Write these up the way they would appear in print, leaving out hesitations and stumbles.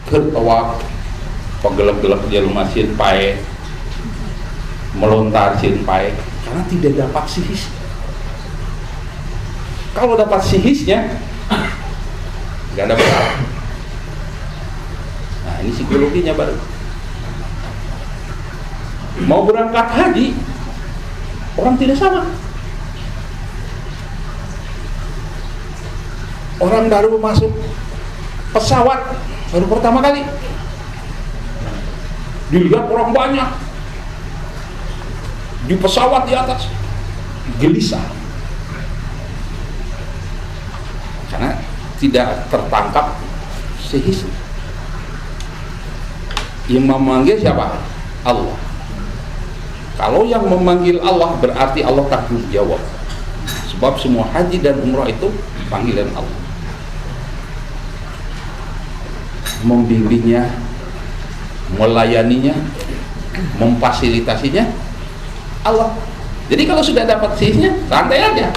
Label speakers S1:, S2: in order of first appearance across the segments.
S1: kertawak pegelek-gelek jelema sieun pae melontar sieun pae karena tidak dapat sihis. Kalau dapat sihisnya nggak ada masalah. Nah ini psikologinya baru. Mau berangkat haji orang tidak sama. Orang baru masuk pesawat baru pertama kali dilihat orang banyak di pesawat di atas, gelisah karena tidak tertangkap sihis. Yang memanggil siapa? Allah. Kalau yang memanggil Allah berarti Allah tanggung jawab, sebab semua haji dan umrah itu panggilan Allah. Membimbingnya, melayaninya, memfasilitasinya Allah. Jadi kalau sudah dapat sihisnya, santai aja.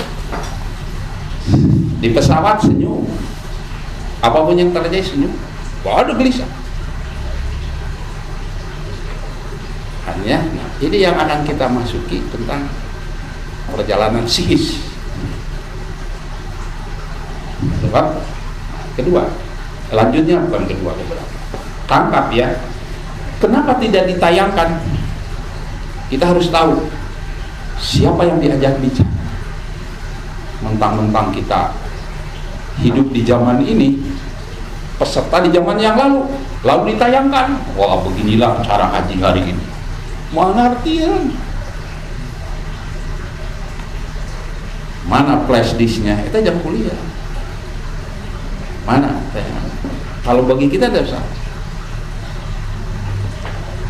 S1: Di pesawat senyum, apapun yang terjadi senyum, waduh gelisah. Hanya, nah, ini yang akan kita masuki tentang perjalanan sihis. Sebab kedua, lanjutnya bukan kedua, keberapa? Tangkap ya. Kenapa tidak ditayangkan? Kita harus tahu siapa yang diajak bicara. Mentang-mentang kita hidup di zaman ini, peserta di zaman yang lalu ditayangkan. Wah, beginilah cara haji hari ini. Mengertian. Mana flash disknya? Kita jam kuliah. Mana? Kalau bagi kita tidak usah.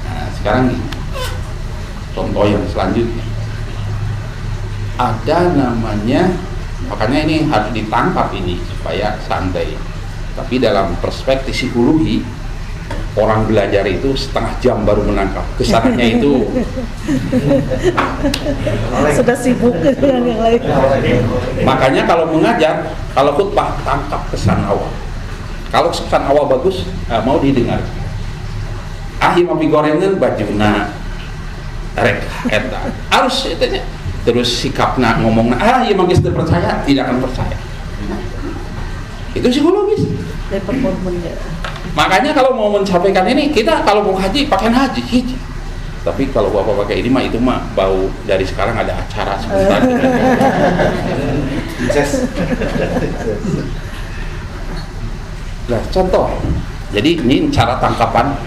S1: Nah, sekarang nih, contoh yang selanjutnya. Ada namanya, makanya ini harus ditangkap ini supaya santai. Tapi dalam perspektif psikologi, orang belajar itu setengah jam baru menangkap. Kesannya itu
S2: sudah sibuk dengan yang lain.
S1: Makanya kalau mengajar, kalau khutbah tangkap kesan awal. Kalau kesan awal bagus, mau didengar. Ahim api gorengan bajuna rek eta. Harus itu. Terus sikapna ngomongna, iya magis percaya, tidak akan percaya. Itu psikologis.
S2: Dari performanya.
S1: Makanya kalau mau mencapai ini, kita kalau mau haji pakai haji. Tapi kalau bapak pakai ini mah itu mah bau dari sekarang ada acara sebentar. Nah, contoh. Jadi ini cara tangkapan.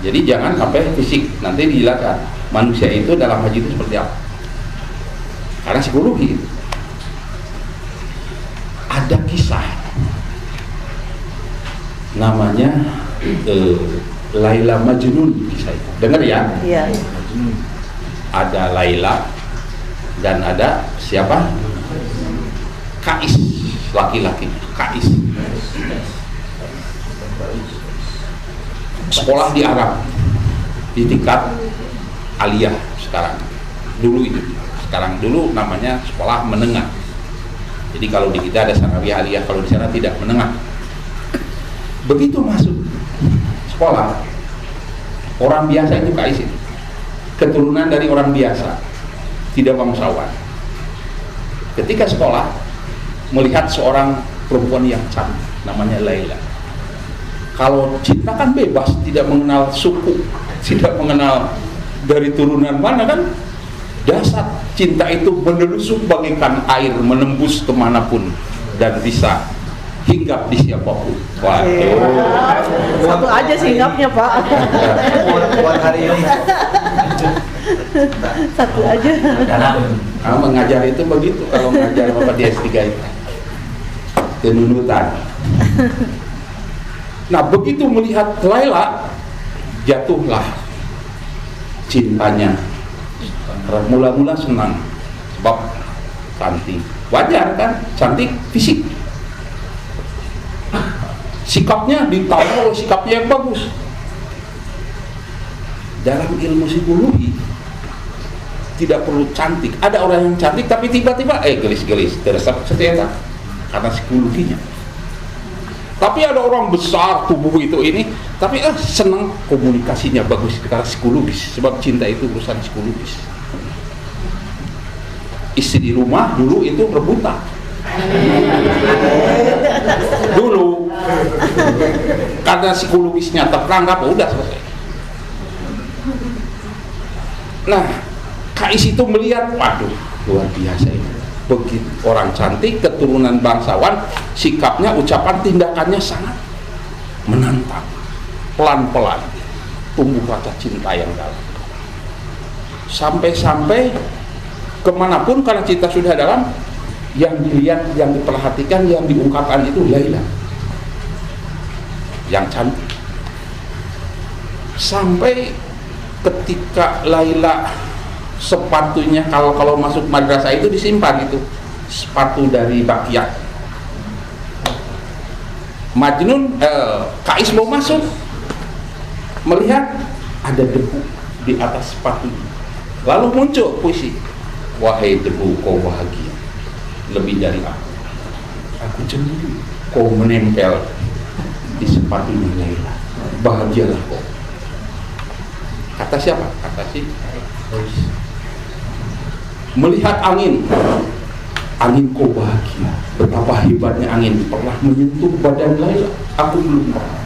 S1: Jadi jangan sampai fisik. Nanti dijelaskan manusia itu dalam haji itu seperti apa. Karena psikologi ada kisah namanya Laila Majnun, kisah itu dengar ya?
S2: Iya.
S1: Ada Laila dan ada siapa? Kais, laki-laki Kais, sekolah di Arab di tingkat aliyah sekarang, dulu itu. Sekarang dulu namanya sekolah menengah. Jadi kalau di kita ada sanawiyah aliyah, kalau di sana tidak menengah. Begitu masuk sekolah, orang biasa itu Kais itu keturunan dari orang biasa, tidak bangsawan. Ketika sekolah melihat seorang perempuan yang cantik, namanya Laila. Kalau cinta kan bebas, tidak mengenal suku, tidak mengenal dari turunan mana kan. Dasar cinta itu menelusuk bagaikan air, menembus kemanapun dan bisa hinggap di siapapun. Waduh.
S2: Satu aja sih hinggapnya Pak.
S3: Buat hari ini.
S2: Satu aja.
S1: Nah, mengajar itu begitu, kalau mengajar bapak di S3 itu kenunutan. Nah begitu melihat Laila, jatuhlah cintanya. Mula-mula senang sebab cantik, wajar kan, cantik fisik. Sikapnya ditambah oleh sikapnya yang bagus. Dalam ilmu psikologi tidak perlu cantik. Ada orang yang cantik tapi tiba-tiba gelis-gelis, tersesat karena psikologinya. Tapi ada orang besar tubuh itu ini, tapi senang komunikasinya bagus karena psikologis, sebab cinta itu urusan psikologis. Istri di rumah dulu itu rebutan. Dulu karena psikologisnya terperangkap, udah selesai. Nah, Kais itu melihat, waduh, luar biasa ini. Begitu orang cantik, keturunan bangsawan, sikapnya, ucapan, tindakannya sangat menantang. Pelan-pelan tumbuh rasa cinta yang dalam. Sampai-sampai kemanapun karena cinta sudah dalam, yang dilihat, yang diperhatikan, yang diungkapkan itu Laila, yang cantik. Sampai ketika Laila sepatunya kalau masuk madrasah itu disimpan, itu sepatu dari Bakiyat. Majnun Kais mau masuk, melihat ada debu di atas sepatunya, lalu muncul puisi, wahai debu kau bahagia lebih dari aku cemburu kau menempel di sepatunya Laila, bahagialah kau. Kata siapa? Kata si melihat angin kau bahagia, betapa hebatnya angin pernah menyentuh badan Laila, aku belum pernah.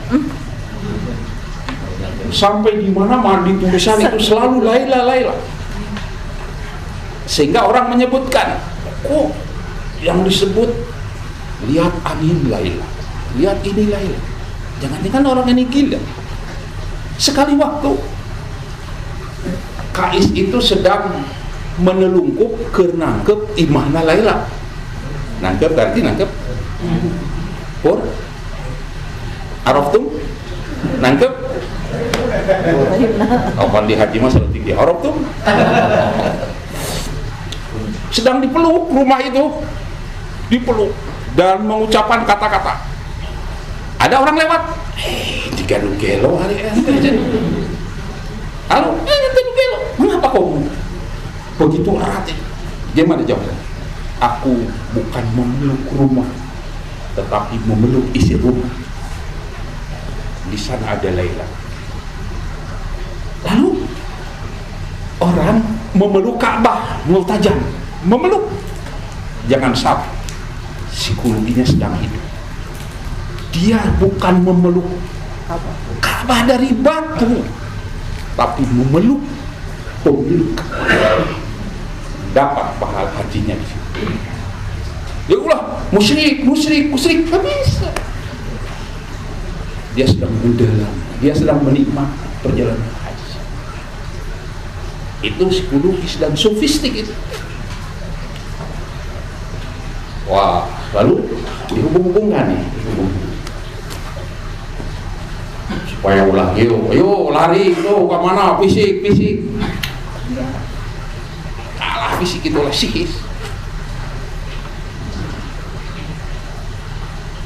S1: Sampai di mana di tulisan itu selalu Laila, sehingga orang menyebutkan, kok yang disebut lihat angin Laila, lihat ini Laila, jangan-jangan orang ini gila. Sekali waktu Kais itu sedang menelungkup ke nangkep imahna Laila. Nangkep berarti nangkep pur araftum, nangkep kapan di haji mah selalu tinggi araftum. Sedang dipeluk rumah itu, dipeluk dan mengucapkan kata-kata. Ada orang lewat, digelo hari ini. Halo, gelo, mengapa kau begitu erat ini? Gimana jawabnya? Aku bukan memeluk rumah, tetapi memeluk isi rumah. Di sana ada Laila. Lalu orang memeluk Ka'bah, multajam, memeluk. Jangan salah, psikologinya sedang hidup. Dia bukan memeluk Ka'bah dari batu, tapi memeluk pemilik dapat pahala hajinya di situ. Dia ulah musyrik, tak bisa. Dia sedang mendalam, dia sedang menikmati perjalanan haji. Itu psikologis dan sofistik itu. Wah, lalu dihubung-hubungkan nih, supaya ulah, ayo lari, kemana, fisik kalah fisik itu oleh psikis.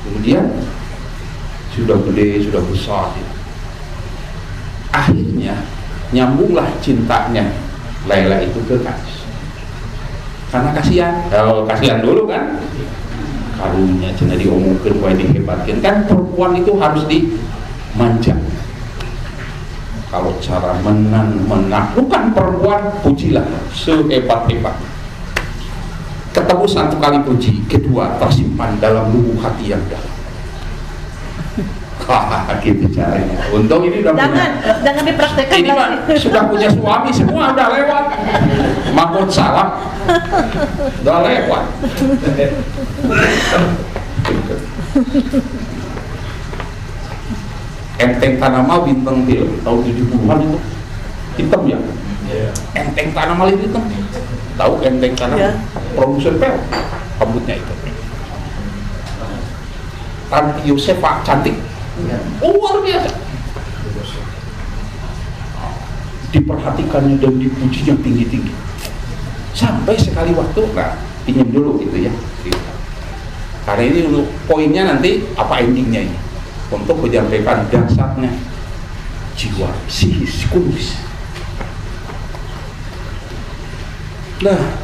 S1: Kemudian sudah gede, sudah besar, akhirnya nyambunglah cintanya Laila itu ke Kais, karena kasihan dulu kan, karunya cina diomongkan, wah dihebatkan kan, perempuan itu harus dimanja. Kalau cara menaklukkan perempuan, pujilah sehebat-hebat. Ketemu satu kali puji, kedua tersimpan dalam lubuk hati yang dalam. Gitu caranya. Untung ini udah
S2: jangan dipraktekkan
S1: ini
S2: lagi.
S1: Sudah punya suami, semua udah lewat. Mahmud salam, udah lewat. Enteng Tanama bintang film tahun 70-an itu hitam ya. Enteng Tanama itu hitam. Tahu Enteng Tanama? Produser film rambutnya itu. Tanti Yosefa cantik. Luar biasa. Diperhatikannya dan dipujinya tinggi-tinggi. Sampai sekali waktu, pinjam dulu gitu ya. Karena ini untuk poinnya nanti apa endingnya ini. Untuk menyampaikan dasarnya jiwa psikologis. Nah,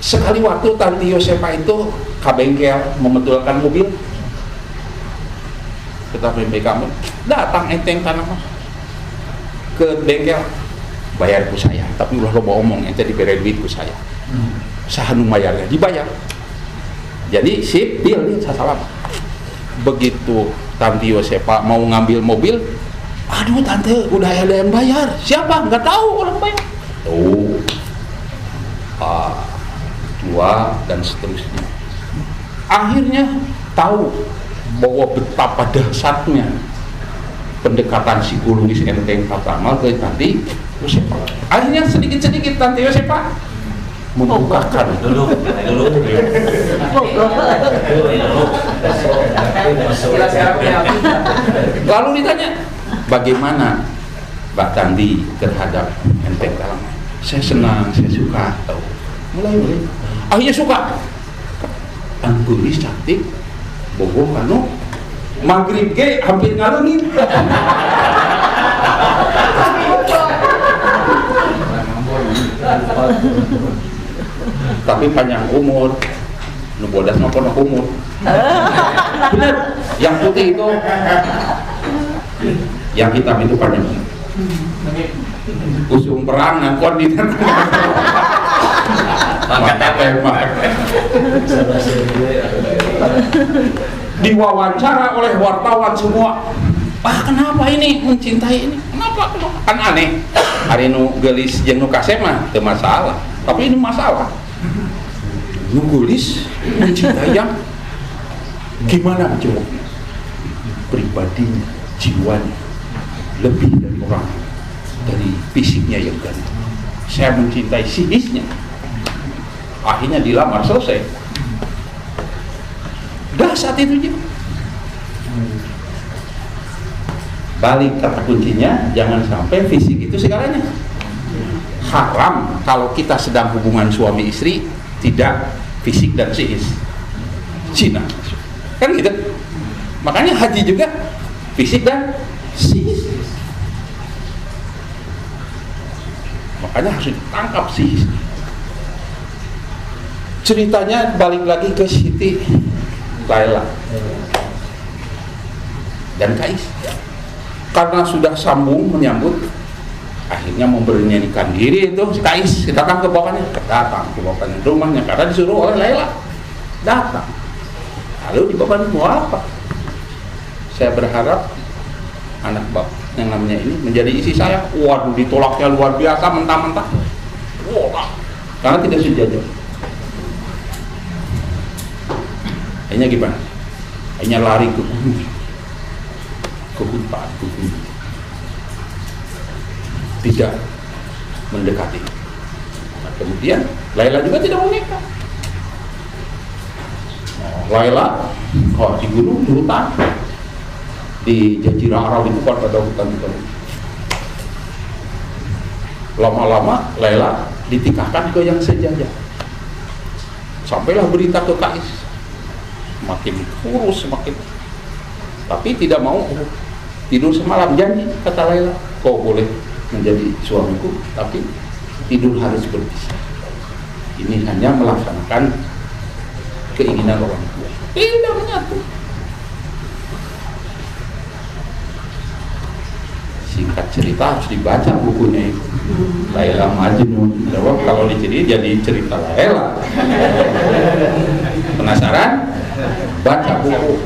S1: sekali waktu Tanti Yosefa itu ke bengkel membetulkan mobil, kita PPK datang enteng tanah mah ke bengkel bayar ku saya, tapi ulah lo omong ente diberi duit ku saya. Sahanu bayarnya dibayar. Jadi sip deal nih salah. Begitu Tanti Yosepa mau ngambil mobil, aduh tante udah ada yang bayar. Siapa? Nggak tahu orang bayar. Oh, tua dan seterusnya. Akhirnya tahu bahwa betapa dahsyatnya pendekatan psikologis enteng Pratama ke Tanti Yosepa. Akhirnya sedikit-sedikit Tanti Yosepa membukakan lalu ditanya, bagaimana Mbak Tanti terhadap enteng Pratama? Saya senang, saya suka. Mulai akhirnya suka. Anggulis cantik, bogo kanu maghrib ge hampir ngalungin. Tapi panjang umur, nu bodas mah penuh umur. Bener, yang putih itu, yang hitam itu panjang umur. Usung perang nangkon di diwawancara oleh wartawan semua. Kenapa ini mencintai ini? Kenapa? Kan aneh. Hari nu gelis jeung nu kasep mah teu masalah, tapi ini masalah. Nu gelis mencintai yang gimana coba? Pribadinya, jiwanya lebih dari orang, dari fisiknya yang ganteng. Saya mencintai psikisnya. Akhirnya dilamar, selesai. Dah saat itu juga. Balik kata kuncinya, jangan sampai fisik itu segalanya. Haram kalau kita sedang hubungan suami istri tidak fisik dan psikis. Cina, kan gitu. Makanya haji juga fisik dan psikis. Makanya harus ditangkap psikis. Ceritanya balik lagi ke Siti Laila dan Kais. Karena sudah sambung menyambut, akhirnya memberanikan diri itu si Kais datang ke bapaknya, rumahnya karena disuruh oleh Laila. Datang. Lalu di bapaknya mau apa? Saya berharap anak bapak yang namanya ini menjadi isi saya. Waduh, ditolaknya luar biasa, mentah-mentah. Wah, karena tidak sejajar. Akhirnya gimana? Akhirnya lari ke gunung, ke hutan, ke gunung. Tidak mendekati. Nah, kemudian Laila juga tidak mau nikah. Laila di gunung, di hutan, di Jazirah Arab itu kan ada hutan-hutan. Lama-lama Laila ditikahkan ke yang sejajar. Sampailah berita ke Kais. Makin kurus, semakin, tapi tidak mau tidur semalam. Janji, kata Laila, kau boleh menjadi suamiku, tapi tidur harus berpisah. Ini hanya melaksanakan keinginan orang tua, tidak menyatu. Singkat cerita harus dibaca bukunya itu. Laila Majnun. Jawab kalau diceri jadi cerita Laila. Penasaran? Baca buku.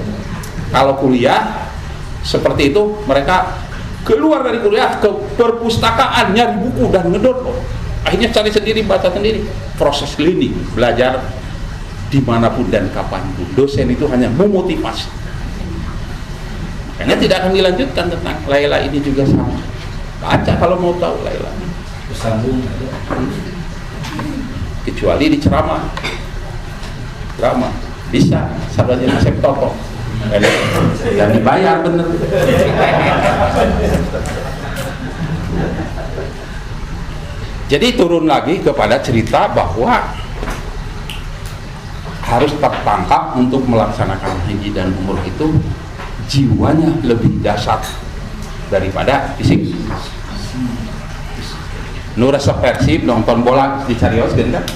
S1: Kalau kuliah seperti itu, mereka keluar dari kuliah ke perpustakaan nyari buku dan ngedownload. Akhirnya cari sendiri, baca sendiri. Proses learning, belajar dimanapun dan kapanpun. Dosen itu hanya memotivasi. Makanya tidak akan dilanjutkan tentang Laila ini juga sama. Baca kalau mau tahu Laila.
S3: Bersambung.
S1: Kecuali di ceramah. Ceramah bisa sahabatnya Asep Toto dan dibayar bener. Jadi turun lagi kepada cerita bahwa harus tertangkap untuk melaksanakan haji dan umroh itu jiwanya lebih dahsyat daripada fisik. Nu resep Persib nonton bola di Carios kan?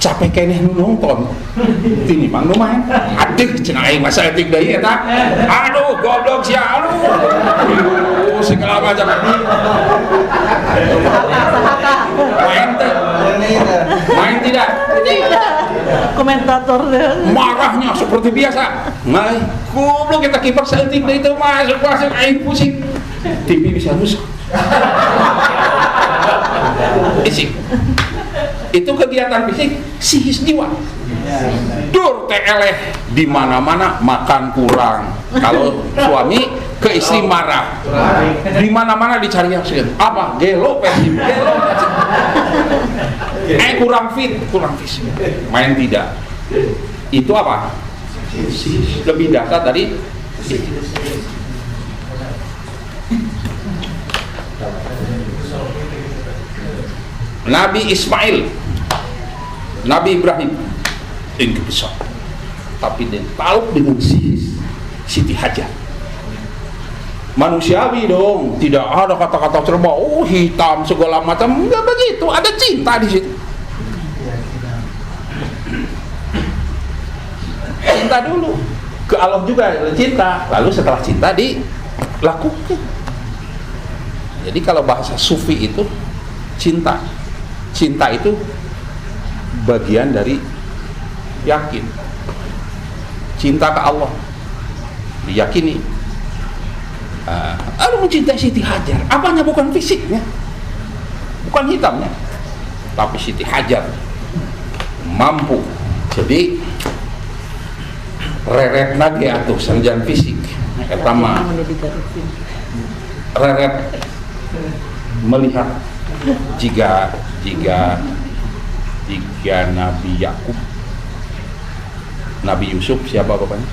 S1: capek keneh nu nonton ini mang nu main aduh cenah aing masa etik deui eta aduh goblok sia aduh segala macam main teh main tidak
S2: Komentator
S1: marahnya seperti biasa ngai goblok kita kiper saeutik deui teh masuk aing pusing TV bisa rusak fisik itu kegiatan fisik sihis jiwa dur teh eleh di mana-mana makan kurang kalau suami ke istri marah di mana-mana dicari yang segan apa gelo pesip gelo kurang fisik main tidak itu apa lebih dasar tadi Nabi Ismail, Nabi Ibrahim yang besar, tapi dia taluk dengan Siti Hajar. Manusiawi dong, tidak ada kata-kata ceroboh, oh hitam segala macam, enggak begitu, ada cinta di situ. Cinta dulu, ke Allah juga cinta, lalu setelah cinta dilakukan. Jadi kalau bahasa sufi itu cinta itu bagian dari yakin. Cinta ke Allah diyakini. Lalu mencintai Siti Hajar, apanya bukan fisiknya, bukan hitamnya, tapi Siti Hajar mampu. Jadi reret nage atuh sanjan fisik pertama reret melihat jika Nabi Yakub, Nabi Yusuf, siapa bapaknya?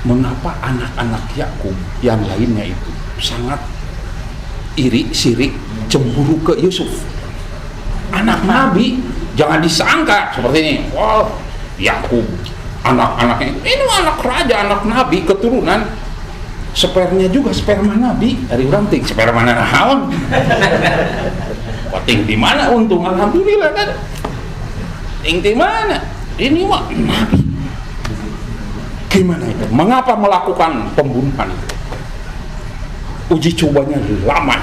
S1: Mengapa anak-anak Yakub yang lainnya itu sangat iri, sirik, cemburu ke Yusuf? Anak Nabi jangan disangka seperti ini. Wow, Yakub anak-anaknya ini anak raja, anak Nabi, keturunan. Spermanya juga sperma Nabi dari orang ting sperma naon ting di mana untung alhamdulillah kan ting di mana ini mah Nabi gimana itu mengapa melakukan pembunuhan uji cobanya lama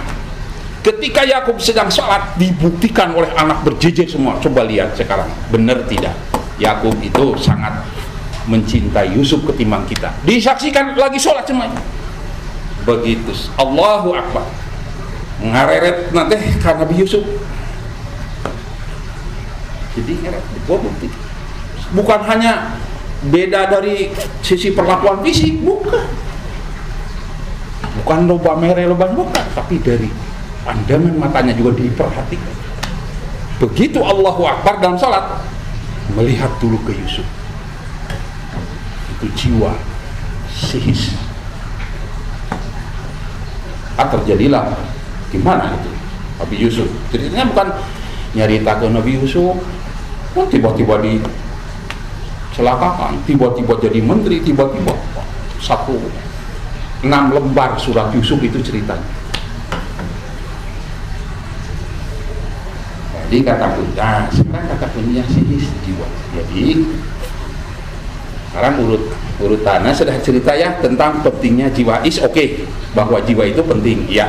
S1: ketika Yakub sedang sholat dibuktikan oleh anak berjejer semua coba lihat sekarang benar tidak Yakub itu sangat mencintai Yusuf ketimbang kita disaksikan lagi sholat semuanya begitu Allahu Akbar ngareret nanti karena Nabi Yusuf jadi gua bukti bukan hanya beda dari sisi perlakuan fisik bukan loba mere loba bukan tapi dari pandangan matanya juga diperhatikan begitu Allahu Akbar dalam salat melihat dulu ke Yusuf itu jiwa sihis terjadilah gimana itu Nabi Yusuf ceritanya bukan nyarita ke Nabi Yusuf tiba-tiba dicelakakan tiba-tiba jadi menteri tiba-tiba 6 lembar surat Yusuf itu ceritanya jadi kata kunci sekarang kata kuncinya sihis jiwa jadi sekarang urutannya sudah cerita ya tentang pentingnya jiwa oke, bahwa jiwa itu penting ya.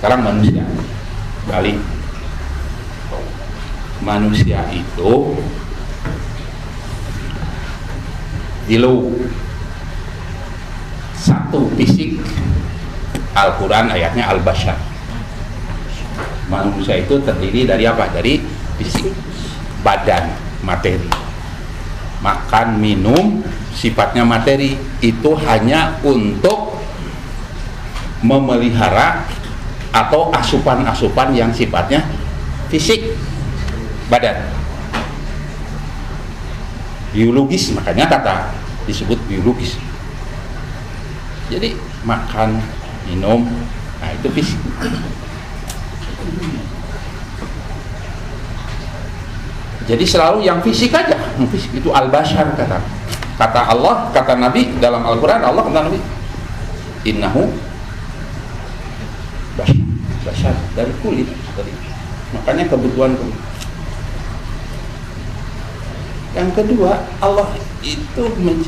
S1: Sekarang manusia balik manusia itu satu fisik Al-Quran ayatnya Al-Bashar manusia itu terdiri dari apa? Dari fisik badan materi makan, minum, sifatnya materi itu hanya untuk memelihara atau asupan-asupan yang sifatnya fisik badan biologis makanya kata disebut biologis jadi makan, minum, nah itu fisik jadi selalu yang fisik aja fisik itu al-bashar kata Allah, kata Nabi dalam Al-Quran Allah kata Nabi innahu bashar Basar, dari kulit. Makanya kebutuhan kulit. Yang kedua, Allah itu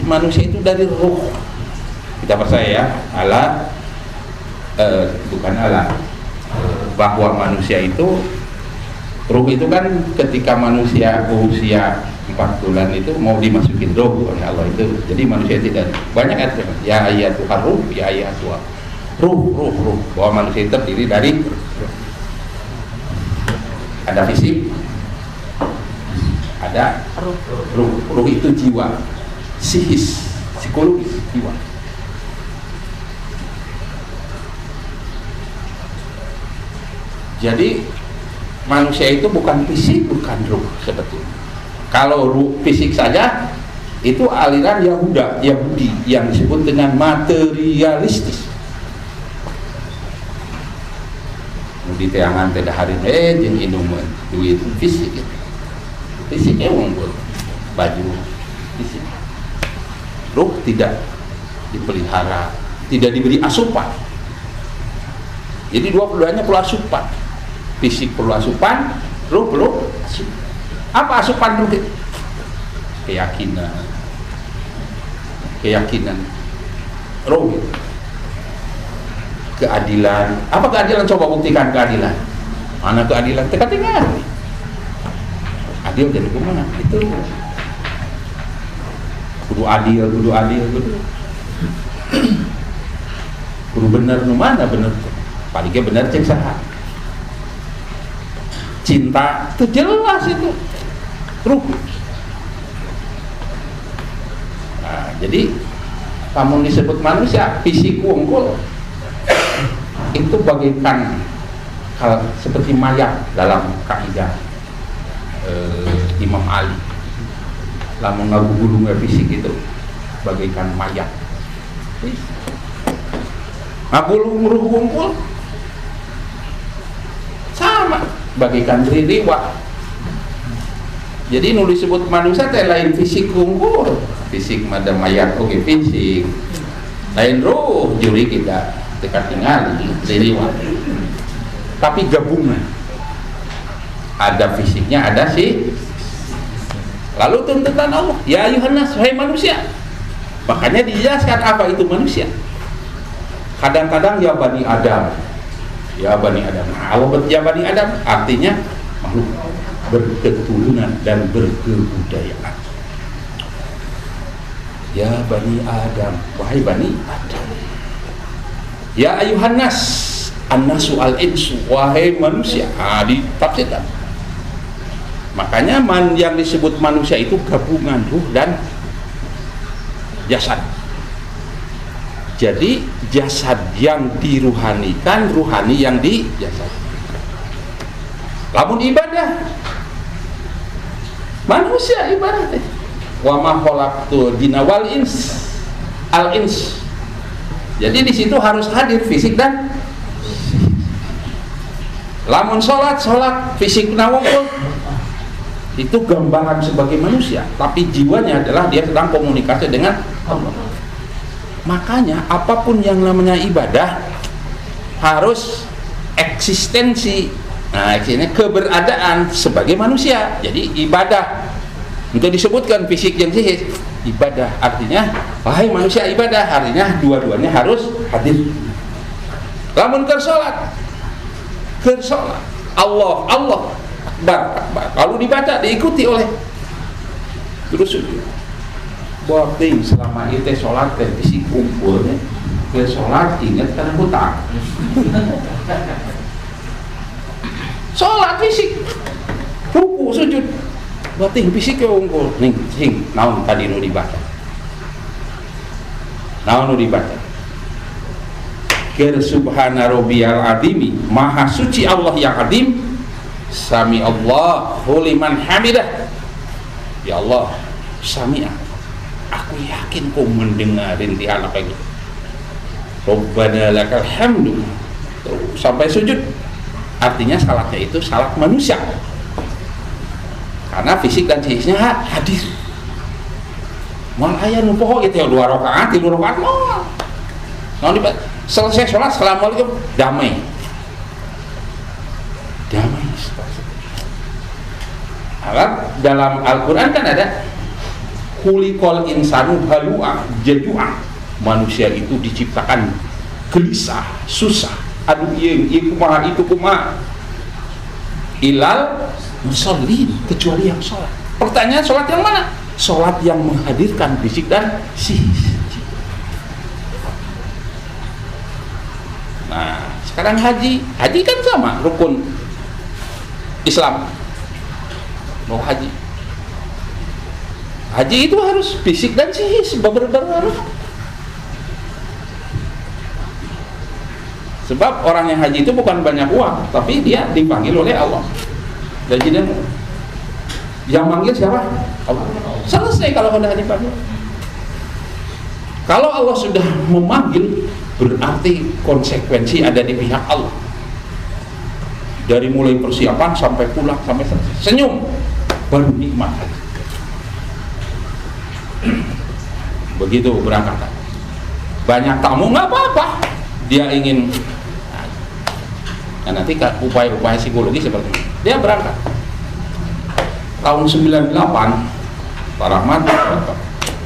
S1: manusia itu dari ruh. Kita percaya ya, bukan Allah, bahwa manusia itu ruh itu kan ketika manusia usia 4 bulan itu mau dimasukin ruh oleh Allah itu. Jadi manusia tidak banyak ayat ya ayatuhar ruh, ya ayatuhar ruh, bahwa manusia itu terdiri dari ada fisik, ada ruh itu jiwa, psikologis jiwa. Jadi manusia itu bukan fisik, bukan ruh sebetulnya. Kalau ruh fisik saja itu aliran Yahudi yang disebut dengan materialistis. Di teangan tidak hari jeung induman duit fisik itu. Fisiknya unggul, baju fisik. Ruh tidak dipelihara, tidak diberi asupan. Jadi dua-duanya perlu asupan. Fisik perlu asupan, ruh perlu asupan. Apa asupan ruh? Keyakinan ruh itu. Keadilan. Apa keadilan? Coba buktikan keadilan. Mana keadilan? Teka-teka. Adil jadi gimana? Itu kudu adil. Kudu bener nu mana bener? Paling bener cek saha. Cinta itu jelas itu. Ruh. Nah, jadi kamu disebut manusia fisik unggul itu bagaikan hal seperti mayat dalam kaidah Imam Ali. Lamun ngagugulung fisik itu bagaikan mayat. Ngagulung ruh unggul sama bagaikan ririwa. Jadi nu disebut manusia teh lain fisik unggul, fisik mada mayat oke fisik. Lain ruh juri kita dekat tinggal ririwa. Tapi gabungan. Ada fisiknya, ada sih. Lalu tuntutan Allah, ya ayuhannas, hai manusia. Makanya dijelaskan apa itu manusia. Kadang-kadang ya Bani Adam. Ya Bani Adam. Nah, Allah ya Bani Adam artinya makhluk berketurunan dan berkebudayaan. Ya Bani Adam, wahai Bani Adam. Ya ayuhannas, annasu al-insu, wahai manusia. Ditafsirkan. Makanya yang disebut manusia itu gabungan ruh dan jasad. Jadi jasad yang diruhanikan, ruhani yang di jasad. Lamun ibadah, manusia ibadah. Wa ma khalaqtul jinna wal ins al-ins. Jadi di situ harus hadir fisik dan lamun sholat fisik nawangul itu gambaran sebagai manusia, tapi jiwanya adalah dia sedang komunikasi dengan Allah. Makanya apapun yang namanya ibadah harus eksistensi. Nah, ini keberadaan sebagai manusia. Jadi ibadah untuk disebutkan fisik yang sihir, ibadah artinya wahai manusia ibadah, artinya dua-duanya harus hadir. Lamun ke salat Allah Akbar. Kalau dibaca diikuti oleh terus boarding selama itu sholat teh fisik kumpulnya ke sholat ingat karena hutang. Sholat fisik ruku sujud boarding fisik unggul ning sing naon tadi nu dibaca Ker subhana rabbiyal azimi, maha suci Allah yang azim. Sami Allahu liman hamidah. Ya Allah, sami'a, aku yakin kau mendengarin di anak ini. Rabbana lakal hamdu. Sampai sujud. Artinya salatnya itu salat manusia. Karena fisik dan psikisnya hadir. Mal aya nu poho gitu 2 rakaat, 3 rakaat moal. Selesai sholat, assalamualaikum, damai. dalam Al-Quran kan ada khuliqal insanu halu'a jaju'a, manusia itu diciptakan gelisah, susah, aduh iya kumaha itu kumaha, ilal musallin, kecuali yang sholat. Pertanyaan, sholat yang mana? Sholat yang menghadirkan fisik dan sihir. Nah, sekarang haji kan sama rukun Islam. Mau haji itu harus fisik dan psikis berbarengan. Sebab orang yang haji itu bukan banyak uang, tapi dia dipanggil oleh Allah. Dan jadi yang manggil siapa? Allah. Selesai kalau sudah dipanggil. Kalau Allah sudah memanggil, berarti konsekuensi ada di pihak Allah. Dari mulai persiapan sampai pulang sampai selesai. Senyum baru nikmat. Begitu berangkat. Banyak tamu nggak apa-apa. Dia ingin. Nah, nanti upaya-upaya psikologi seperti ini. Dia berangkat. Tahun 98 Pak Rahmat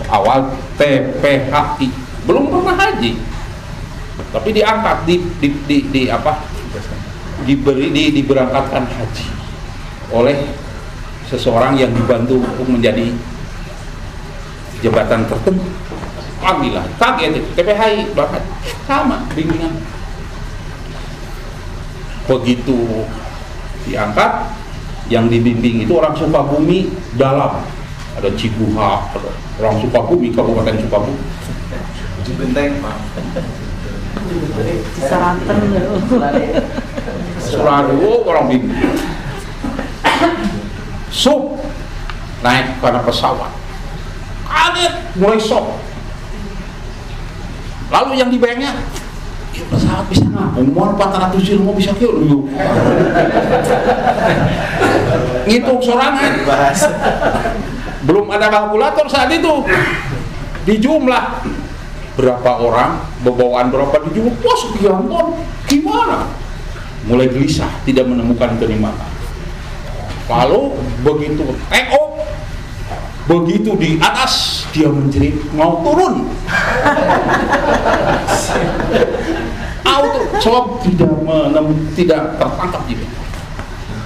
S1: awal TPHI, belum pernah haji, tapi diangkat diberangkatkan haji oleh seseorang yang dibantu untuk menjadi jabatan tertentu. Panggilan kaget, TPHI berangkat sama bimbingan. Begitu diangkat, yang dibimbing itu orang Sukabumi dalam, ada Cibuha, ada orang Sukabumi, Kabupaten Sukabumi,
S3: Cibenteng,
S2: Cisaranten,
S1: Suradu orang bimbing. Naik karena pesawat, kaget, mulai shock. Lalu yang dibayangnya, pesawat bisa ngapung, mau 400 kilo bisa kilo dulu. Ngitung sorangan. Belum ada kalkulator saat itu. Di jumlah berapa orang, bawaan berapa di jumlah, wah sekian ton. Gimana? Mulai gelisah, tidak menemukan kenikmatan. Lalu begitu take off, begitu di atas dia menjerit mau turun. Auto, sebab tidak tertangkap juga.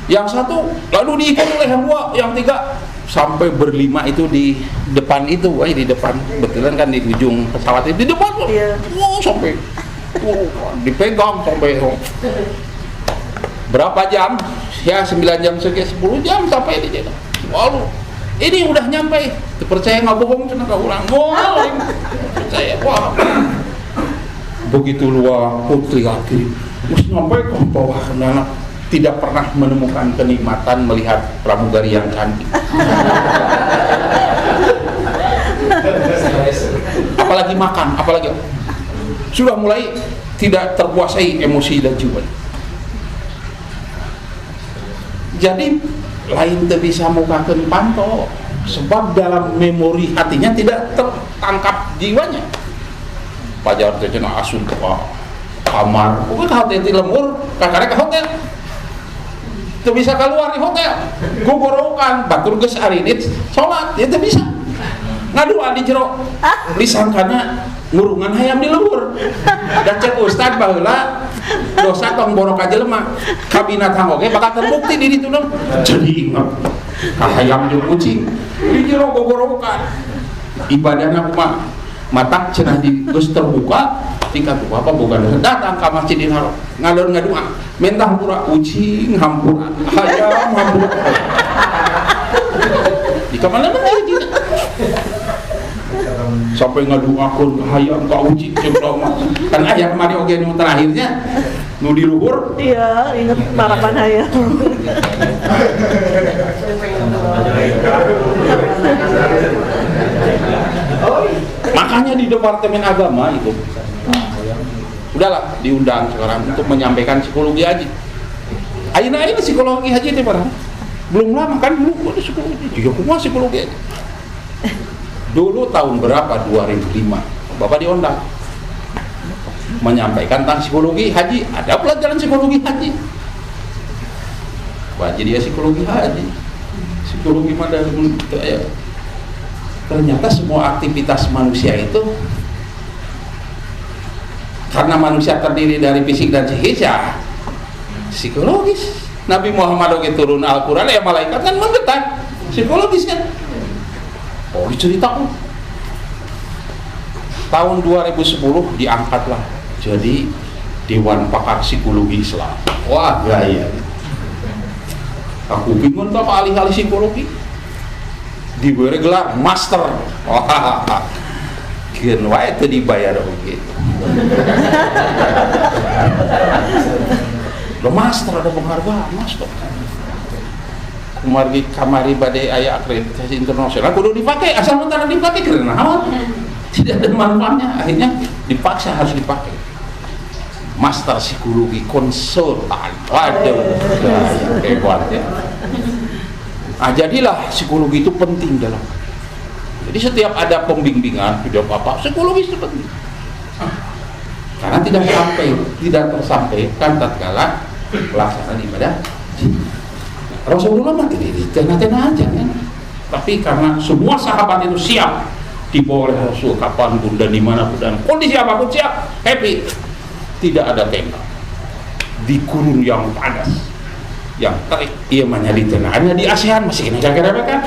S1: Yang satu lalu diikuti oleh yang dua, yang tiga, sampai berlima itu di depan itu, di depan, betulan kan di ujung pesawat itu, di depan, sampai dipegang sampai berapa jam? Ya 9 jam sekian, 10 jam sampai di sana. Lalu ini udah nyampe, percaya nggak bohong, cuma nggak ulang, percaya, wah. Begitu luar putri lagi, terus sampai ke bawah kendala, tidak pernah menemukan kenikmatan melihat pramugari yang cantik. Apalagi makan, apalagi sudah mulai tidak terkuasai emosi dan jiwa. Jadi lain tidak bisa mukakan panto, sebab dalam memori hatinya tidak tertangkap jiwanya. Pajar teh cenah asun ke kamar, pokoknya ka hotel di lembur, kakare ke hotel. Teu bisa keluar di hotel. Gugorokan batur geus aridit salat, ya teu bisa. Ngadua di jero. Disangkana ngurungan hayam di lembur. Da cek ustad baheula dosa tong borok ka jelema. Kabinatang oge bakal terbukti di ditu dong. Jadi ingat ka hayam jeung kucing di jero gugorokan. Ibadahna kumaha? Mata cenah di geus terbuka tingkat apa boga datang ka Masjidil Haram ngaleur ngadua minta hampura ucing hampura hayam hampura di kamana mana gitu sampai ngaduakeun hayam ka ucing ceblok kan aya kemari oge nu terakhirnya nu di luhur. Iya, inget harapan hayam. Makanya di Departemen Agama itu udahlah diundang sekarang untuk menyampaikan psikologi haji. Ayeuna ini psikologi haji teh barang belum lama kan, dulu ada psikologi. Juga kumaha psikologi haji. Dulu tahun berapa? 2005 Bapak diundang menyampaikan tentang psikologi haji. Ada pelajaran psikologi haji. Wah, jadi ya psikologi haji. Psikologi mana itu ya. Ternyata semua aktivitas manusia itu karena manusia terdiri dari fisik dan psikis ya psikologis. Nabi Muhammad oke turun Al-Quran ya malaikat kan menggetar psikologis kan. Oh diceritakan tahun 2010 diangkatlah jadi Dewan Pakar Psikologi Islam. Wah gaya. Aku bingung tuh apa alih-alih psikologi diberi gelar master. Wah kian wae itu dibayar oke. Lo master ada penghargaan master. Kemari kamari badai ayah akreditasi internasional kudu dipakai asal mentara dipakai karena tidak ada manfaatnya akhirnya dipaksa harus dipakai. Master psikologi konsultan. Waduh, hebat ya. Nah, jadilah psikologi itu penting dalam. Jadi setiap ada pembimbingan, tidak apa-apa, psikologi itu penting. Karena tidak tersampaikan tatkala pelaksanaan ibadah. Rasulullah mah tena-tena aja kan. Tapi karena semua sahabat itu siap dibawa oleh Rasul kapanpun dan dimanapun dan kondisi apapun siap, happy. Tidak ada tenda di gurun yang panas yang terik ia di tengah hanya di ASEAN masih kena jaga kan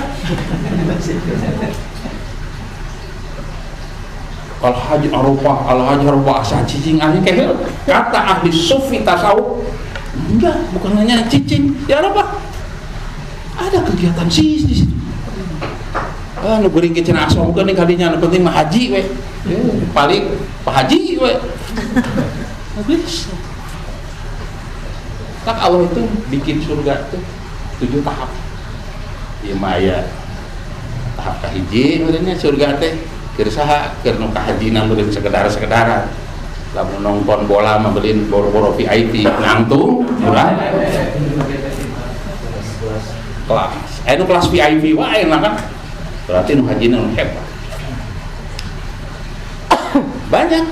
S1: Al-Hajj Arafah asa cicing ahli kehel kata ahli sufi tasawuf enggak bukan hanya cicing di Arafah ada kegiatan sis di situ nu geuring ke cenah asomkeun nih kadinya nu penting mah haji we paling Pak Haji we bisa. Tak Allah itu bikin surga tuh 7 tahap. Ya maya tahap kahiji maksudnya surga teh keur saha keur nu kahajina meureun sekedar-sekedaran. Lamun nonton bola mah beulin boro-boro VIP nangtung murah. Kelas. Nu kelas VIP wae enak kan. Berarti nu hajina nu hebat. Banyak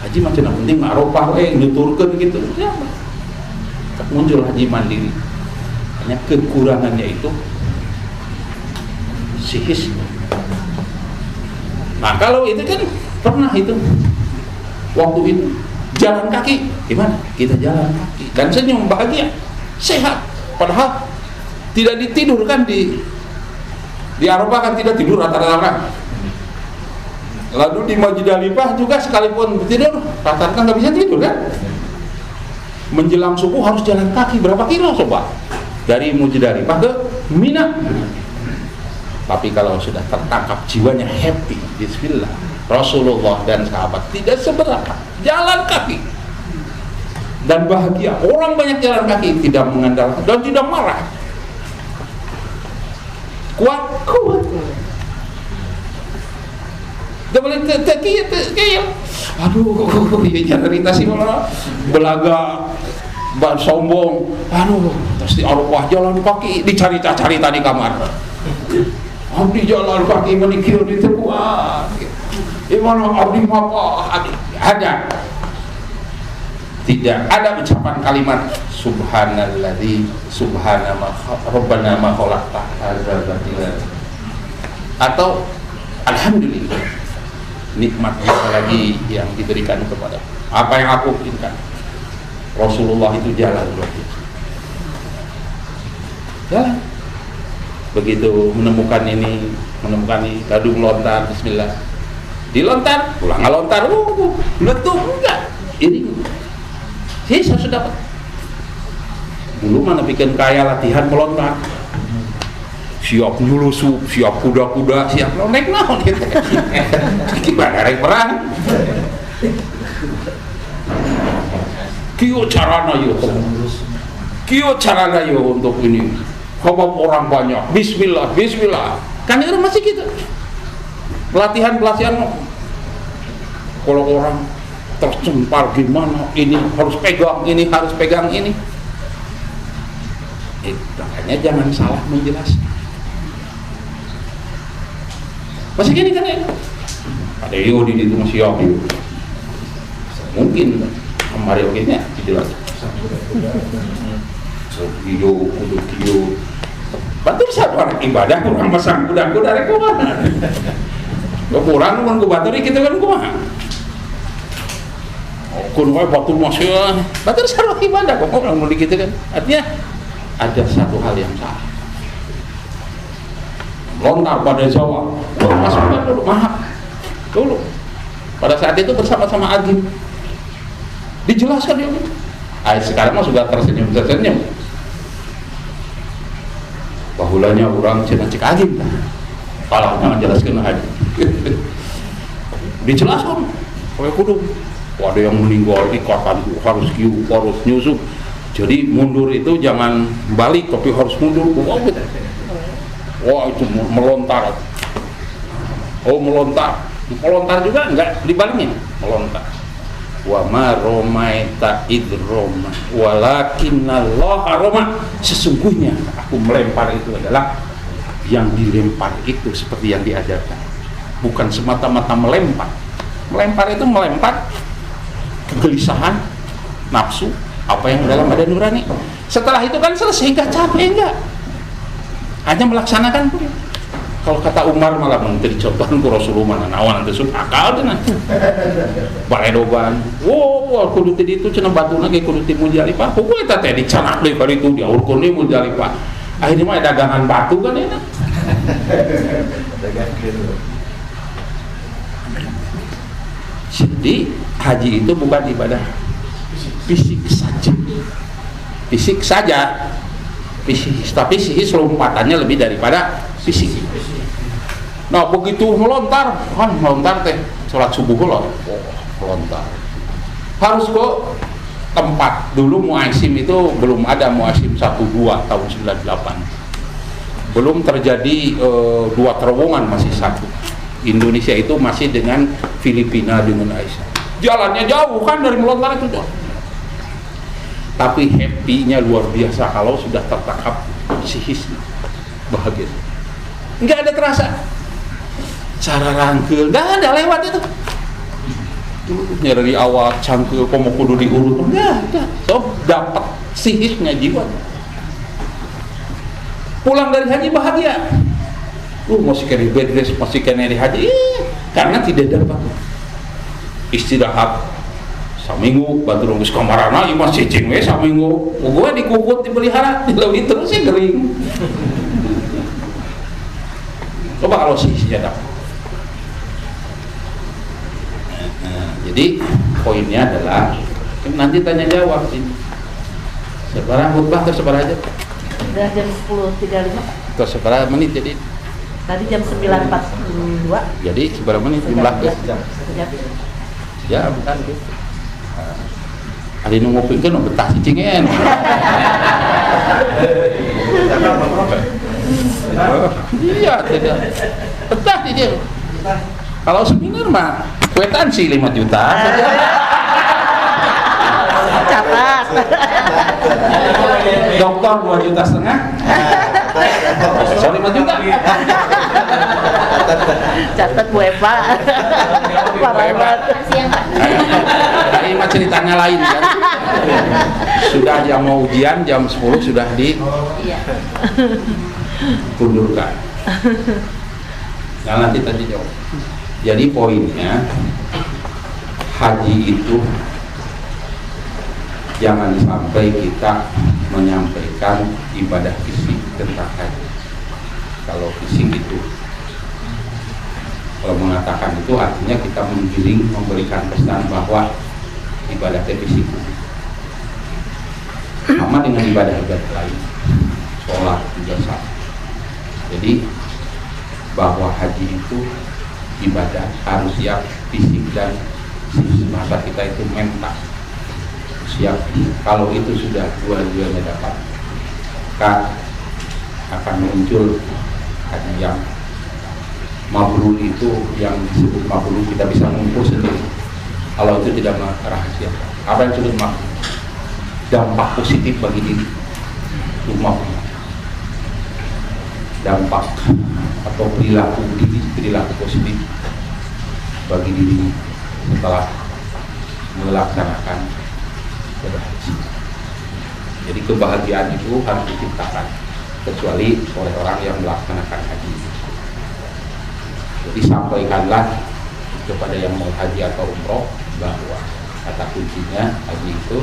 S1: haji macam penting Arafah nuturkeun gitu ya. Muncul haji mandiri hanya kekurangannya itu psikis. Nah kalau itu kan pernah itu waktu itu jalan kaki gimana kita jalan kaki dan senyum bahagia sehat padahal tidak ditidurkan di Arafah kan tidak tidur rata-rata orang. Lalu di Muzdalifah juga sekalipun tidur rata-rata nggak bisa tidur kan. Menjelang subuh harus jalan kaki berapa kilo coba dari Muzdalifah ke Mina. Tapi kalau sudah tertangkap jiwanya happy, bismillah. Rasulullah dan sahabat tidak seberapa jalan kaki dan bahagia. Orang banyak jalan kaki tidak mengandalkan dan tidak marah. Kuat. Tidak boleh tekiyah. Aduh, ini cerita sih malah belaga, sombong. Aduh, terus di Arafah jalan kaki, dicari-cari di kamar. Abdi jalan kaki menikir di teguan. Gimana abdi apa? Ada. Tidak ada ucapan kalimat Subhanalladzi Rabbana ma khalaqta hadza batila atau Alhamdulillah. Nikmat apa lagi yang diberikan kepada apa yang aku inginkan. Rasulullah itu jalan luar biasa. Jalan. Begitu menemukan ini lalu melontar bismillah. Dilontar, pulang ngalontar, letup enggak. Ini saya sudah dapat. Dulu mana bikin kaya latihan melontar. Siap nyulusup, siap kuda-kuda, siap naik gitu. Gimana rek perang? Kio carana yo untuk ini. Kalau orang banyak, bismillah. Kan itu masih gitu. Pelatihan kalau orang tercempar gimana, ini harus pegang ini. Makanya jangan salah menjelaskan. Masih gini kan ya? Ada di itu masih yogi. Mungkin kemarin oke-nya dijelaskan. So, Kio. batur satu orang ibadah kurang pasang kuda-kuda rek kumaha. Kurang mun ku batur kitu kan kumaha. Kun wae batur masih batur sarua ibadah kok orang mau gitu kan. Artinya ada satu hal yang salah. Lontar pada Jawa, masukkan dulu, maaf dulu. Pada saat itu bersama-sama Agim, dijelaskan dia. Sekarang mah sudah tersenyum. Bahulanya orang cina cek Agim, kalau jangan jelaskan Agim. Dijelaskan, kayak kudu. Ada yang meninggal ikatan harus kiu, harus nyusup. Jadi mundur itu jangan balik, tapi harus mundur. Wah itu melontar. Oh melontar juga enggak dibaliknya, melontar. Wa ma romaita id roma walakinnallaha roma. Sesungguhnya aku melempar itu adalah yang dilempar itu seperti yang diajarkan. Bukan semata-mata melempar. Melempar itu melempar kegelisahan, nafsu, apa yang dalam badan nurani. Setelah itu kan selesai, enggak capek enggak. Hanya melaksanakan. Kalau kata Umar malah menteri contohan ku Rasulullah mana nawan teh akal teh nah. Baredogan. Wow, kudu teh ditu cenah batuna ge kudu ti Muzdalifah. Pokoknya eta teh dicanak deui kali itu diaurkeun deui Muzdalifah. Akhirnya mah dagangan batu kan eta. Jadi haji itu bukan ibadah fisik saja. Fisik saja. Tapi sihis lompatannya lebih daripada fisik. Nah begitu melontar teh sholat subuh loh, melontar. Harus ke tempat. Dulu muasim itu belum ada muasim 1-2 tahun 98. Belum terjadi 2 terowongan, masih satu. Indonesia itu masih dengan Filipina dengan Aisyah. Jalannya jauh kan dari melontar itu jauh. Tapi happy-nya luar biasa kalau sudah tertangkap sihisnya, bahagia. Enggak ada terasa. Cara rangkul, enggak ada lewat itu. Nyari awal cangkul, komo kudu diurut, enggak. So dapat sihisnya jiwa. Pulang dari haji bahagia. Masih kena bedres, masih kena di haji, karena tidak dapat istirahat. Saminggu batu rungkus kamarana ieu mah cicing we saminggu. Gua dikukut dipelihara di leuwih terus sih gering. Coba kalau sihnya dapat. Jadi poinnya adalah nanti tanya jawab ini. Sebarang khutbah terus sebarang aja.
S2: Udah jam 10.35.
S1: Terus sebarang menit jadi.
S2: Tadi jam 9.42.
S1: Jadi sebarang menit jumlah
S2: jam.
S1: Ya bukan gitu. Ada yang ngopikeun betah cicingan. Iya, tidak. Betah dia. Kalau seminar mah kwitansi 5 juta.
S2: Catat.
S1: Dokter 2,5 juta. Sorry 5 juta.
S2: Catat Bu Eva.
S1: Ini mah ceritanya lain kan. Sudah jam mau ujian jam 10 sudah ditundurkan. Nah nanti tadi jawab. Jadi poinnya haji itu jangan sampai kita menyampaikan ibadah fisik tentang haji. Kalau fisik itu, kalau mengatakan itu artinya kita menggiring, memberikan pesan bahwa ibadah fisik sama dengan ibadah-ibadah lain, sholat juga sama. Jadi bahwa haji itu ibadah harus siap fisik dan masa kita itu mental siap. Kalau itu sudah dua-duanya dapat, maka akan muncul haji yang mabrur. Itu yang disebut mabrur, kita bisa mengukur sendiri. Kalau itu tidak rahasia, apa yang disebut mabrur? Dampak positif bagi diri itu mabrur. Dampak atau perilaku positif bagi diri setelah melaksanakan ibadah haji. Jadi kebahagiaan itu harus diciptakan kecuali oleh orang yang melaksanakan haji. Jadi sampaikanlah kepada yang mau haji atau umroh bahwa kata kuncinya haji itu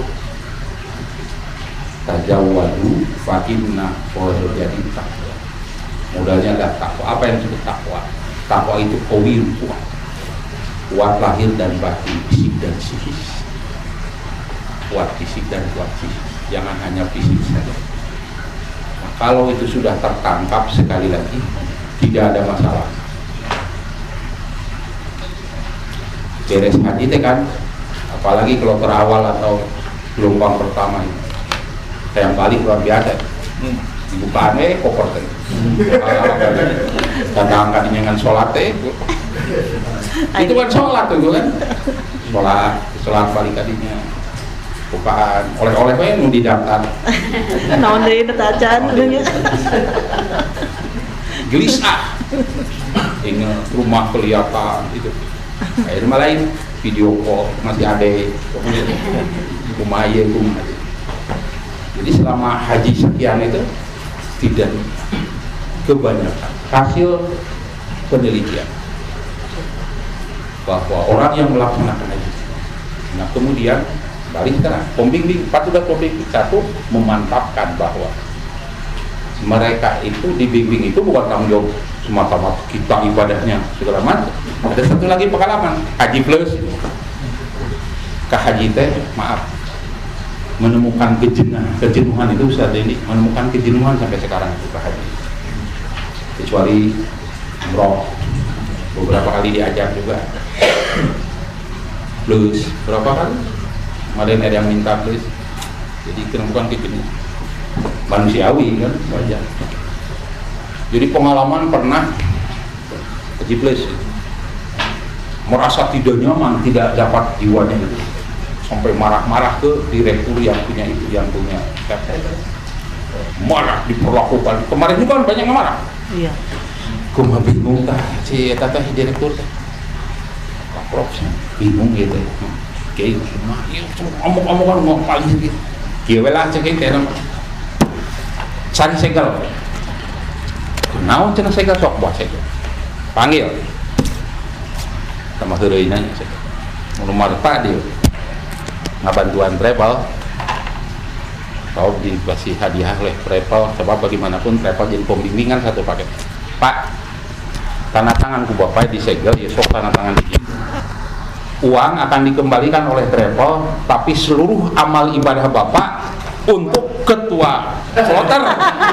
S1: tajawwadu fa inna khairal jadi takwa. Modalnya adalah takwa. Apa yang disebut takwa? Takwa itu qawiyun, kuat lahir dan batin, fisik dan psikis. Kuat fisik dan kuat psikis. Jangan hanya fisik saja. Nah, kalau itu sudah tertangkap, sekali lagi tidak ada masalah. Beres haji teh kan, apalagi kalau terawal atau gelombang pertama ini, saya balik luar biasa. Dibukaan koper teh, datang kan dengan sholat teh, itu kan sholat tuh kan, sholat balik tadinya, bukaan oleh-oleh teh nu di daftar,
S2: Naon deui netacan nya.
S1: gelisah, ingat rumah kelihatan itu. Akhirnya malah video call masih ada kumaya. Jadi selama haji sekian itu tidak kebanyakan hasil penelitian bahwa orang yang melaksanakan haji. Nah kemudian balik sekarang pembimbing patut pembimbing satu memantapkan bahwa mereka itu dibimbing itu bukan tanggung jawab semata-mata kita ibadahnya segala macam. Ada satu lagi pengalaman haji plus ke haji teh maaf menemukan kejenuhan itu saat ini menemukan kejenuhan sampai sekarang ke haji, kecuali umroh beberapa kali diajak juga plus berapa kali kemarin ada yang minta plus, jadi menemukan kejenuhan manusiawi kan wajar. Jadi pengalaman pernah haji plus merasa tidak nyaman, tidak dapat jiwanya itu, sampai marah-marah ke direktur yang punya itu, yang punya marah diperlakukan. Kemarin juga kan banyak yang marah.
S2: Iya.
S1: Kumaha bingung tah si eta teh direktur teh. Kaprok bingung gitu. Kieu semua ieu omong-omongan ngopal gitu. Kieu we lah cek teh nama. Cari segel. Naon cenah segel sok buat segel. Panggil. Sama heureuy nanya segel. Nomor tak dia. Ngabantuan travel kalau dikasih hadiah oleh travel, sebab bagaimanapun travel jadi pembimbingan satu paket. Pak, tanda tangan ku bapak disegel, ya sok tanda tangan di uang akan dikembalikan oleh travel, tapi seluruh amal ibadah bapak untuk ketua kloter,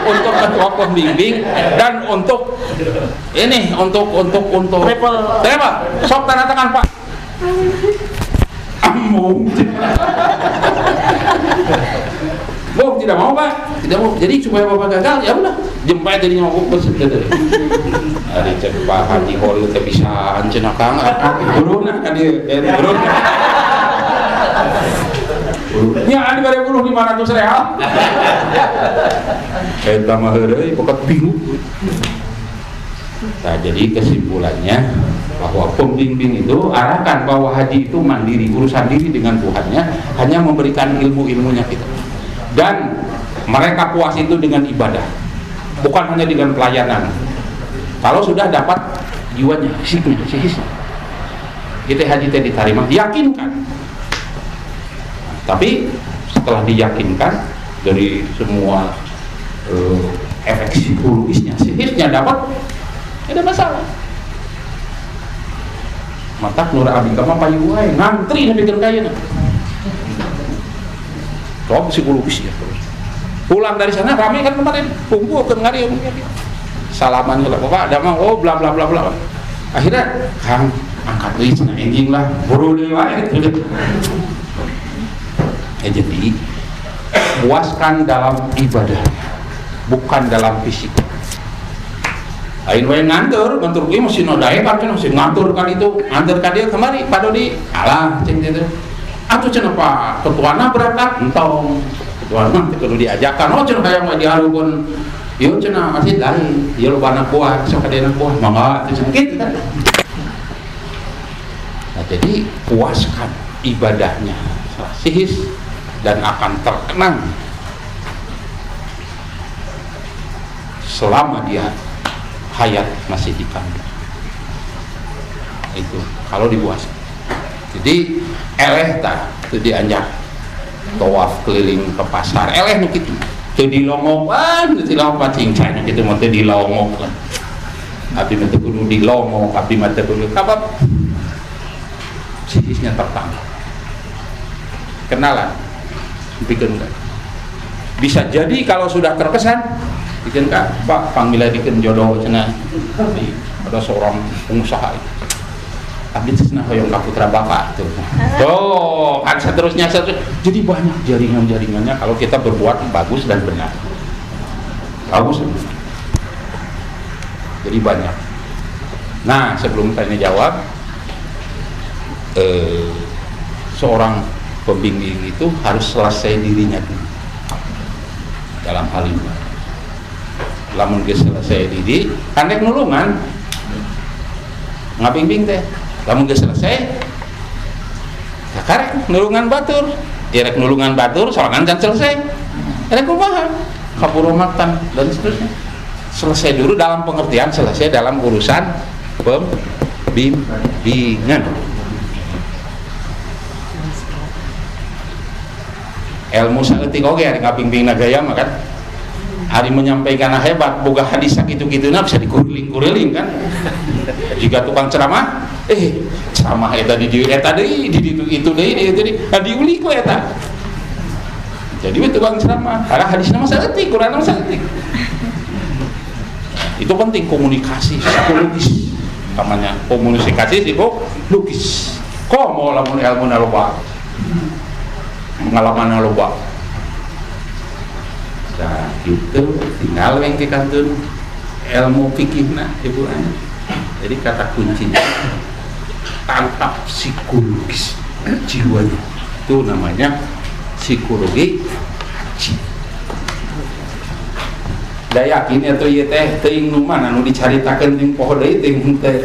S1: untuk ketua pembimbing, dan untuk ini untuk travel, sok tanda tangan Pak. Bung tidak mau Pak, tidak mau. Jadi supaya bapak gagal ya udah jempai tadinya mau bus gitu. Ada cek Pak Haji Holil teh bisa cenah Kang, turun kan dia turun. Nya ada bare puluh 500 real. Eta mah heureuy pokok bingung. Nah, jadi kesimpulannya bahwa pembimbing itu arahkan bahwa haji itu mandiri, urusan diri dengan Tuhannya, hanya memberikan ilmu-ilmunya kita. Dan mereka puas itu dengan ibadah, bukan hanya dengan pelayanan. Kalau sudah dapat jiwanya, fisiknya, kita haji teh diterima, yakinkan. Tapi setelah diyakinkan dari semua efek psikologisnya, psikisnya dapat, tidak ada masalah. Mata nur abdi kama payu wae ngantri nepikeun kayana. Coba psikologis ya terus. Pulang dari sana ramai kan kemarin, kumpulkeun ngari umumnya. Salaman heula Bapak, ada mah oh bla bla bla bla. Akhirnya Kang angkat deui cenah enjing lah, buru deui wae gitu. Jadi puaskan dalam ibadah, bukan dalam fisik. Lain wae ngantur kuwi mesti nodae kan mesti ngantur kan itu, ngantur ka dia kemari pado di alah cing gitu. Atuh cenah Pak, ketuana berangkat entong. Ketuana teh kudu diajakan, oh cenah hayang mah diharukeun. Ieu cenah masih lain, ieu lobana buah, sok kadena buah, mangga teh kitu kan. Nah, jadi puaskan ibadahnya, sihis dan akan terkenang. selama dia hayat masih dikandung. Itu kalau dibuas. Jadi eleh ta itu dianjak tawaf keliling ke pasar eleh nu kitu teu dilongokan teu dilongok cincanya kitu mah teu dilongok lah abdi mah teu kudu dilongok abdi mah teu kudu kabab sihisnya tertangkap kenalan bikin enggak bisa jadi kalau sudah terkesan bikin enggak Pak panggilnya bikin jodoh cenah ada seorang pengusaha itu abdi cenah hoyong ka putra bapak tuh. Oh, kan seterusnya. Jadi banyak jaringan-jaringannya kalau kita berbuat bagus dan benar. Bagus. Jadi banyak. Nah, sebelum tanya jawab, seorang pembimbing itu harus selesai dirinya dulu. Dalam hal ini. Lamun geus selesai diri, kan rek nulungan. Ngabimbing teh. Lamun geus selesai karek nulungan batur direk nulungan batur sorangan can selesai rek kumaha kapuro maktan dan seterusnya selesai dulu dalam pengertian selesai dalam urusan pembimbingan ilmu saeutik oge ari ngabimbing gaya mah kan hari menyampaikan hebat boga hadis sakitu-kituna bisa dikuring-kuring kan jika tukang ceramah ceramah eta di dieu eta deui di ditu itu deui diuli ku eta jadi we tukang ceramah karena hadisna mah saeutik Quran mah saeutik itu penting komunikasi psikologis namanya komunikasi psikologis kok mau lamun ilmu loba pengalaman loba nah gitu tinggal yang dikantun ilmu fikihna ibu anya jadi kata kuncinya tangkap psikologis jiwanya itu namanya psikologi haji da yakin eta ieu teh teuing nu mana nu dicaritakeun jeung poho deui teuing teh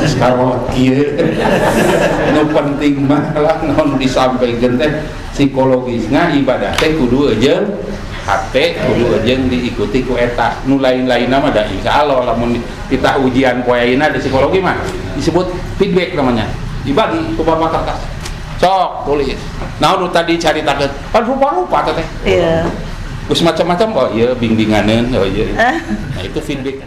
S1: sakarot kieu nu penting mah lah nu disampaikeun teh psikologisna ibadah teh kudu eujeung hate kudu jeung diikuti ku eta nu lain-lainna mah da insyaallah lamun kita ujian poe ayeuna di psikologi mah disebut feedback namanya dibagi ku bapak kertas sok tulis naon nu tadi caritakeun kan rupa-rupa teh
S2: iya
S1: geus macam-macam oh ieu bimbinganeun oh ieu nah itu feedback